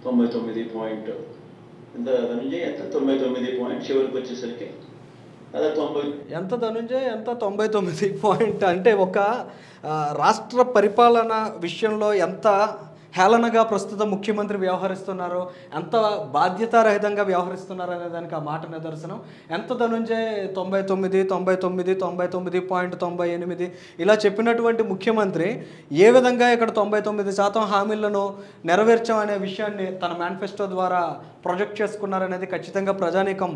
99 point ఎంత ధనంజయ్, ఎంత 99 point చివరికి వచ్చేసరికి అదే 90 ఎంత ధనుంజయ్, ఎంత 99 పాయింట్ అంటే ఒక రాష్ట్ర పరిపాలన విషయంలో ఎంత హేళనగా ప్రస్తుత ముఖ్యమంత్రి వ్యవహరిస్తున్నారు, ఎంత బాధ్యతారహితంగా వ్యవహరిస్తున్నారు అనే దానికి ఆ మాట నిదర్శనం. ఎంత ధనుంజయ్ 99, 99, 99.98 ఇలా చెప్పినటువంటి ముఖ్యమంత్రి ఏ విధంగా ఇక్కడ 99% హామీలను నెరవేర్చామనే విషయాన్ని తన మేనిఫెస్టో ద్వారా ప్రొజెక్ట్ చేసుకున్నారనేది ఖచ్చితంగా ప్రజానీకం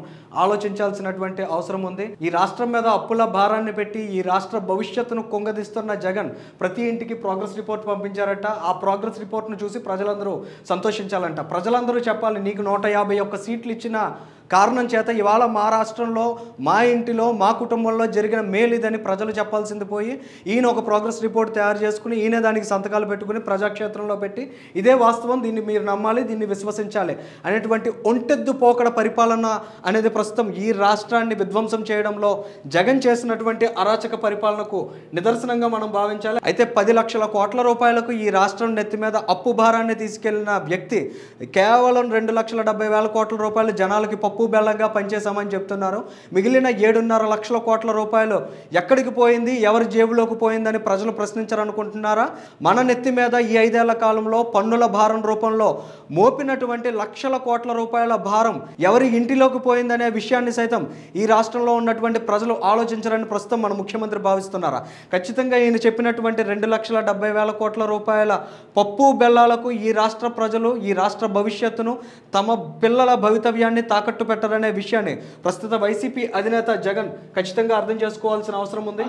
ఆలోచించాల్సినటువంటి అవసరం ఉంది. ఈ రాష్ట్రం మీద అప్పుల భారాన్ని పెట్టి ఈ రాష్ట్ర భవిష్యత్తును కుంగదీస్తున్న జగన్ ప్రతి ఇంటికి ప్రోగ్రెస్ రిపోర్ట్ పంపించారట. ఆ ప్రోగ్రెస్ రిపోర్ట్ను చూసి ప్రజలందరూ సంతోషించాలంట. ప్రజలందరూ చెప్పాలి, నీకు 151 సీట్లు ఇచ్చిన కారణం చేత ఇవాళ మా రాష్ట్రంలో, మా ఇంటిలో, మా కుటుంబంలో జరిగిన మేలు ఇదని ప్రజలు చెప్పాల్సింది పోయి ఈయన ఒక ప్రోగ్రెస్ రిపోర్ట్ తయారు చేసుకుని ఈయన దానికి సంతకాలు పెట్టుకుని ప్రజాక్షేత్రంలో పెట్టి ఇదే వాస్తవం, దీన్ని మీరు నమ్మాలి, దీన్ని విశ్వసించాలి అనేటువంటి ఒంటెద్దు పోకడ పరిపాలన అనేది ప్రస్తుతం ఈ రాష్ట్రాన్ని విధ్వంసం చేయడంలో జగన్ చేసినటువంటి అరాచక పరిపాలనకు నిదర్శనంగా మనం భావించాలి. అయితే 10 లక్షల కోట్ల రూపాయలకు ఈ రాష్ట్రం నెత్తి మీద అప్పు భారాన్ని తీసుకెళ్లిన వ్యక్తి కేవలం 2,70,000 కోట్ల రూపాయలు జనాలకి పప్పు బెల్లంగా పనిచేశామని చెప్తున్నారు. మిగిలిన 7.5 లక్షల కోట్ల రూపాయలు ఎక్కడికి పోయింది, ఎవరి జేబులోకి పోయిందని ప్రజలు ప్రశ్నించారనుకుంటున్నారా? మన నెత్తి మీద ఈ 5 ఏళ్ల కాలంలో పన్నుల భారం రూపంలో మోపినటువంటి లక్షల కోట్ల రూపాయల భారం ఎవరి ఇంటిలోకి పోయిందనే విషయాన్ని సైతం ఈ రాష్ట్రంలో ఉన్నటువంటి ప్రజలు ఆలోచించారని ప్రస్తుతం మన ముఖ్యమంత్రి భావిస్తున్నారా? ఖచ్చితంగా ఈయన చెప్పినటువంటి 2,70,000 కోట్ల రూపాయల పప్పు బెల్లాలకు ఈ రాష్ట్ర ప్రజలు, ఈ రాష్ట్ర భవిష్యత్తును, తమ పిల్లల భవితవ్యాన్ని తాకట్టు పెట్టరనే విషయాన్ని ప్రస్తుత వైసీపీ అధినేత జగన్ ఖచ్చితంగా అర్థం చేసుకోవాల్సిన అవసరం ఉంది.